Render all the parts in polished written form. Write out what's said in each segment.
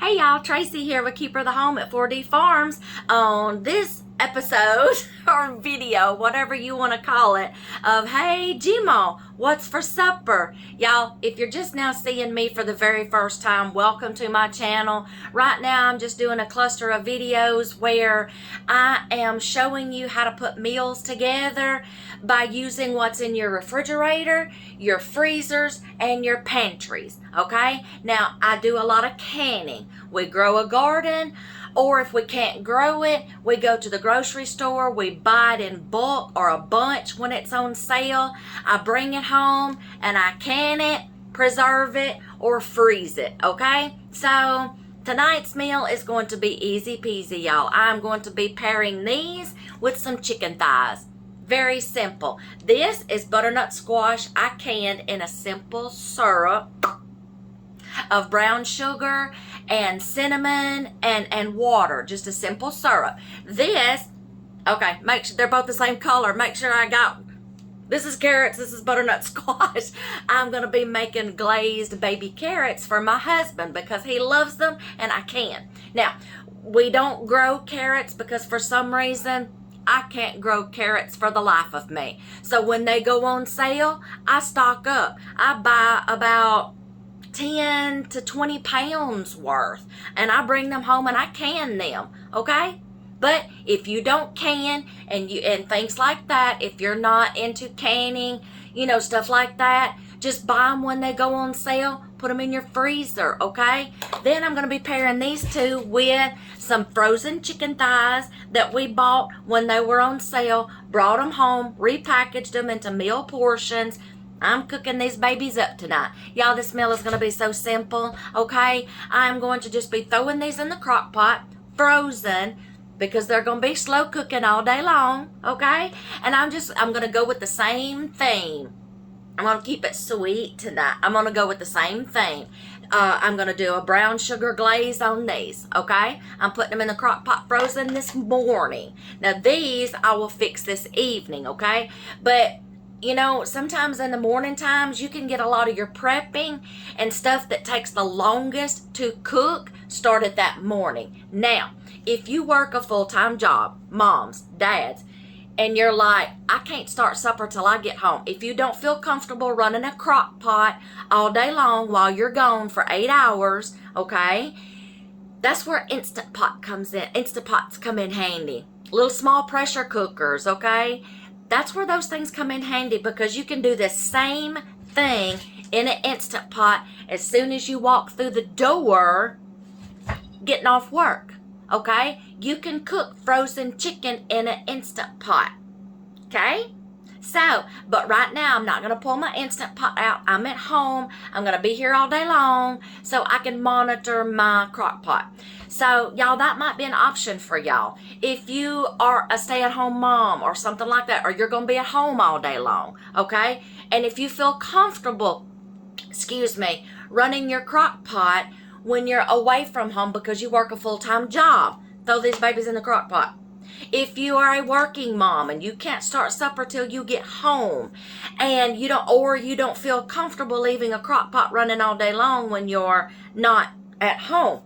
Hey y'all, Tracy here with Keeper of the Home at 4D Farms. On this episode or video, whatever you want to call it, of Hey Gmo, what's for supper? Y'all, if you're just now seeing me for the very first time, welcome to my channel. Right now I'm just doing a cluster of videos where I am showing you how to put meals together by using what's in your refrigerator, your freezers, and your pantries. Okay, now I do a lot of canning. We grow a garden, or if we can't grow it, we go to the grocery store, we buy it in bulk or a bunch when it's on sale. I bring it home and I can it, preserve it, or freeze it. Okay, so tonight's meal is going to be easy peasy, y'all. I'm going to be pairing these with some chicken thighs. Very simple. This is butternut squash I canned in a simple syrup of brown sugar and cinnamon and water. Just a simple syrup. This, okay, make sure they're both the same color. Make sure I got, this is carrots, this is butternut squash. I'm going to be making glazed baby carrots for my husband because he loves them and I can. Now, we don't grow carrots because for some reason, I can't grow carrots for the life of me. So when they go on sale, I stock up. I buy about 10 to 20 pounds worth and I bring them home and I can them, okay? But if you don't can and things like that, if you're not into canning, stuff like that, just buy them when they go on sale, put them in your freezer, okay? Then I'm going to be pairing these two with some frozen chicken thighs that we bought when they were on sale, brought them home, repackaged them into meal portions. I'm cooking these babies up tonight. Y'all, this meal is going to be so simple, okay? I'm going to just be throwing these in the crock pot, frozen, because they're going to be slow cooking all day long, okay? And I'm going to go with the same theme. I'm going to keep it sweet tonight. I'm going to go with the same thing. I'm going to do a brown sugar glaze on these, okay? I'm putting them in the crock pot frozen this morning. Now, these I will fix this evening, okay? But, sometimes in the morning times, you can get a lot of your prepping and stuff that takes the longest to cook started that morning. Now, if you work a full-time job, moms, dads, and you're like, I can't start supper till I get home. If you don't feel comfortable running a crock pot all day long while you're gone for 8 hours, okay, that's where Instant Pot comes in. Instant Pots come in handy. Little small pressure cookers, okay? That's where those things come in handy because you can do the same thing in an Instant Pot as soon as you walk through the door getting off work. Okay, you can cook frozen chicken in an Instant Pot. Okay, so, but right now I'm not going to pull my Instant Pot out. I'm at home. I'm going to be here all day long so I can monitor my crock pot. So, y'all, that might be an option for y'all. If you are a stay-at-home mom or something like that, or you're going to be at home all day long, okay? And if you feel comfortable, running your crock pot when you're away from home because you work a full-time job, throw these babies in the crock pot. If you are a working mom and you can't start supper till you get home and you don't feel comfortable leaving a crock pot running all day long when you're not at home,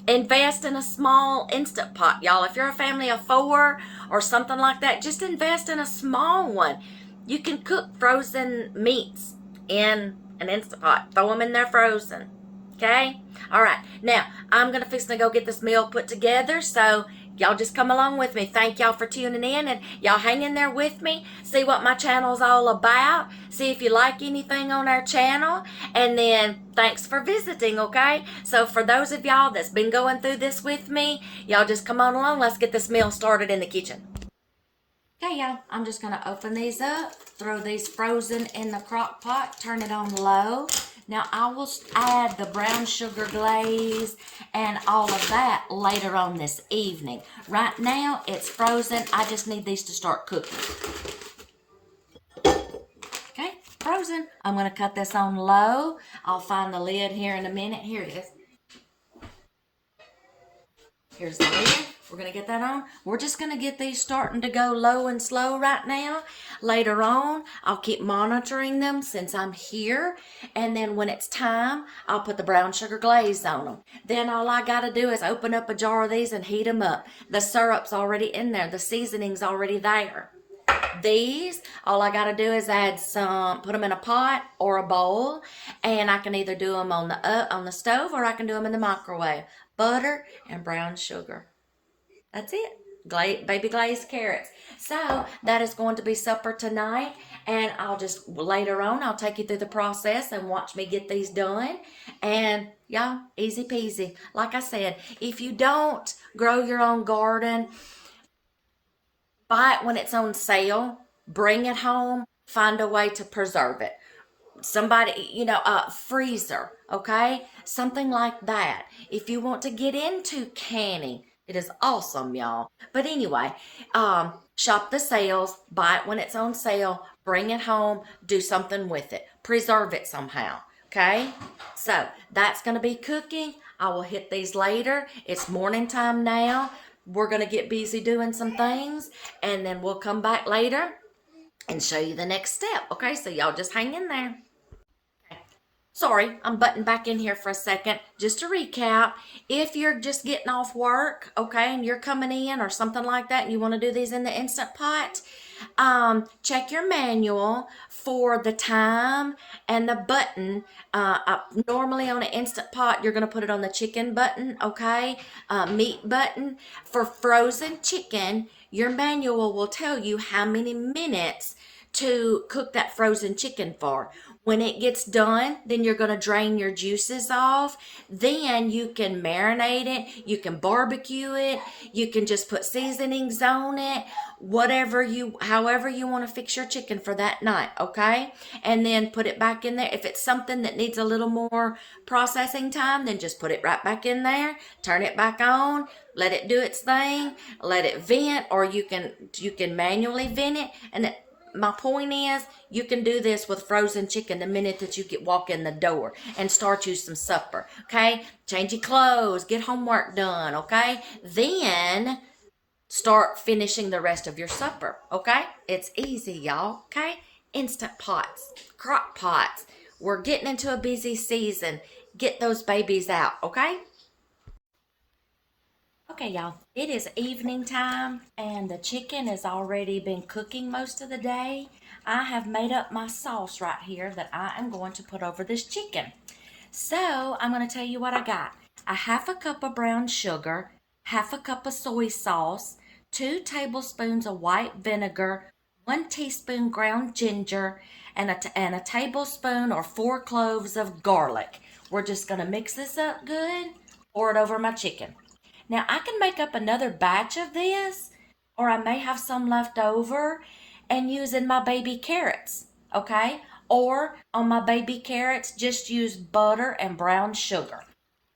invest in a small Instant Pot, y'all. If you're a family of 4 or something like that, just invest in a small one. You can cook frozen meats in an Instant Pot. Throw them in there frozen. Okay? All right. Now, I'm going to fix to go get this meal put together, so y'all just come along with me. Thank y'all for tuning in, and y'all hang in there with me. See what my channel's all about. See if you like anything on our channel, and then thanks for visiting, okay? So for those of y'all that's been going through this with me, y'all just come on along. Let's get this meal started in the kitchen. Okay, y'all, I'm just going to open these up, throw these frozen in the crock pot, turn it on low. Now, I will add the brown sugar glaze and all of that later on this evening. Right now, it's frozen. I just need these to start cooking. Okay, frozen. I'm going to cut this on low. I'll find the lid here in a minute. Here it is. Here's the lid. We're going to get that on. We're just going to get these starting to go low and slow right now. Later on, I'll keep monitoring them since I'm here. And then when it's time, I'll put the brown sugar glaze on them. Then all I got to do is open up a jar of these and heat them up. The syrup's already in there. The seasoning's already there. These, all I got to do is add some, put them in a pot or a bowl, and I can either do them on the stove or I can do them in the microwave. Butter and brown sugar. That's it. Baby glazed carrots. So that is going to be supper tonight, and I'll just later on I'll take you through the process and watch me get these done. And y'all, easy peasy. Like I said, if you don't grow your own garden, buy it when it's on sale, bring it home, find a way to preserve it. Somebody, a freezer, okay? Something like that. If you want to get into canning, it is awesome, y'all. But anyway, shop the sales, buy it when it's on sale, bring it home, do something with it, preserve it somehow, okay? So that's going to be cooking. I will hit these later. It's morning time now. We're going to get busy doing some things, and then we'll come back later and show you the next step, okay? So y'all just hang in there. Sorry, I'm butting back in here for a second. Just to recap, if you're just getting off work, okay, and you're coming in or something like that, and you want to do these in the Instant Pot, check your manual for the time and the button. Normally on an Instant Pot, you're going to put it on the chicken button, okay, meat button. For frozen chicken, your manual will tell you how many minutes to cook that frozen chicken for. When it gets done, then you're going to drain your juices off. Then you can marinate it. You can barbecue it. You can just put seasonings on it. However you want to fix your chicken for that night, okay? And then put it back in there. If it's something that needs a little more processing time, then just put it right back in there. Turn it back on. Let it do its thing. Let it vent, or you can manually vent it. And my point is, you can do this with frozen chicken the minute that you walk in the door and start you some supper, okay? Change your clothes, get homework done, okay? Then start finishing the rest of your supper, okay? It's easy, y'all, okay? Instant Pots, crock pots. We're getting into a busy season. Get those babies out, okay? Okay, y'all, it is evening time, and the chicken has already been cooking most of the day. I have made up my sauce right here that I am going to put over this chicken. So I'm going to tell you what I got. A half a cup of brown sugar, half a cup of soy sauce, 2 tablespoons of white vinegar, 1 teaspoon ground ginger, and a tablespoon or 4 cloves of garlic. We're just going to mix this up good, pour it over my chicken. Now, I can make up another batch of this, or I may have some left over and use in my baby carrots, okay? Or on my baby carrots, just use butter and brown sugar.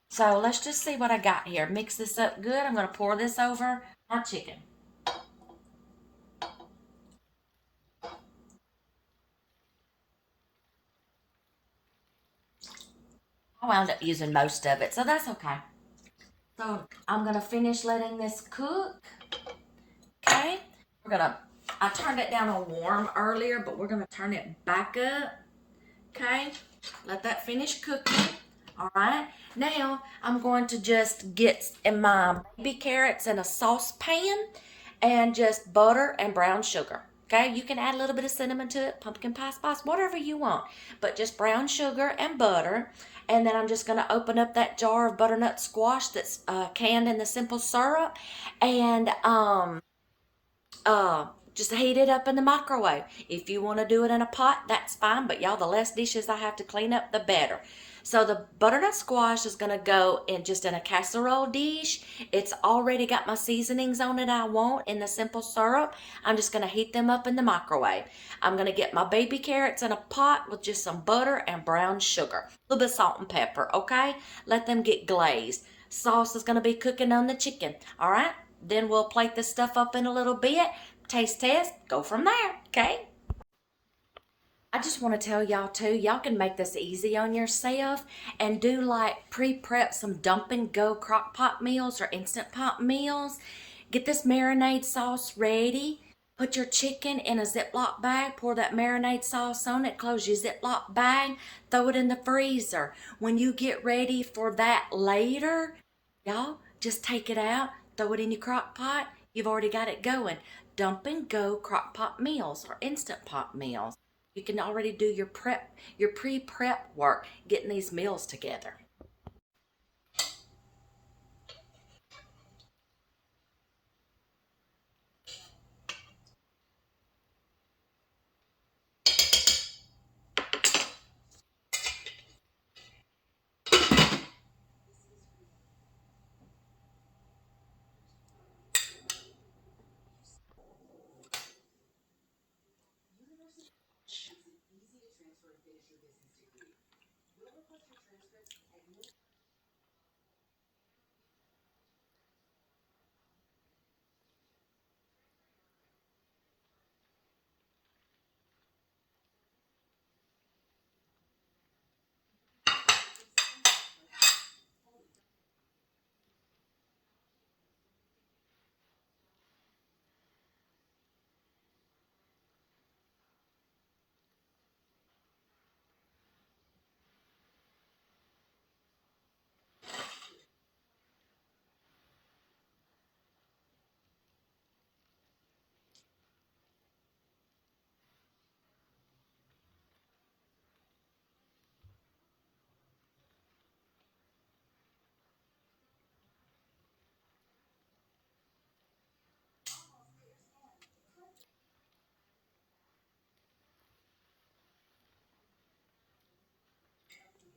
So let's just see what I got here. Mix this up good. I'm going to pour this over my chicken. I wound up using most of it, so that's okay. So I'm going to finish letting this cook. Okay. I turned it down on warm earlier, but we're going to turn it back up. Okay. Let that finish cooking. All right. Now I'm going to just get in my baby carrots in a saucepan and just butter and brown sugar. Okay. You can add a little bit of cinnamon to it, pumpkin pie spice, whatever you want, but just brown sugar and butter. And then I'm just going to open up that jar of butternut squash that's canned in the simple syrup, and just heat it up in the microwave. If you want to do it in a pot, that's fine, but y'all, the less dishes I have to clean up, the better. So the butternut squash is going to go in a casserole dish. It's already got my seasonings on it I want in the simple syrup. I'm just going to heat them up in the microwave. I'm going to get my baby carrots in a pot with just some butter and brown sugar. A little bit of salt and pepper, okay? Let them get glazed. Sauce is going to be cooking on the chicken, all right? Then we'll plate this stuff up in a little bit. Taste test, go from there, okay? I just want to tell y'all too, y'all can make this easy on yourself and do like pre-prep some dump and go crock pot meals or instant pot meals. Get this marinade sauce ready. Put your chicken in a Ziploc bag, pour that marinade sauce on it, close your Ziploc bag, throw it in the freezer. When you get ready for that later, y'all just take it out, throw it in your crock pot. You've already got it going. Dump and go crock pot meals or instant pot meals. You can already do your pre-prep work, getting these meals together.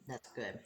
That's good.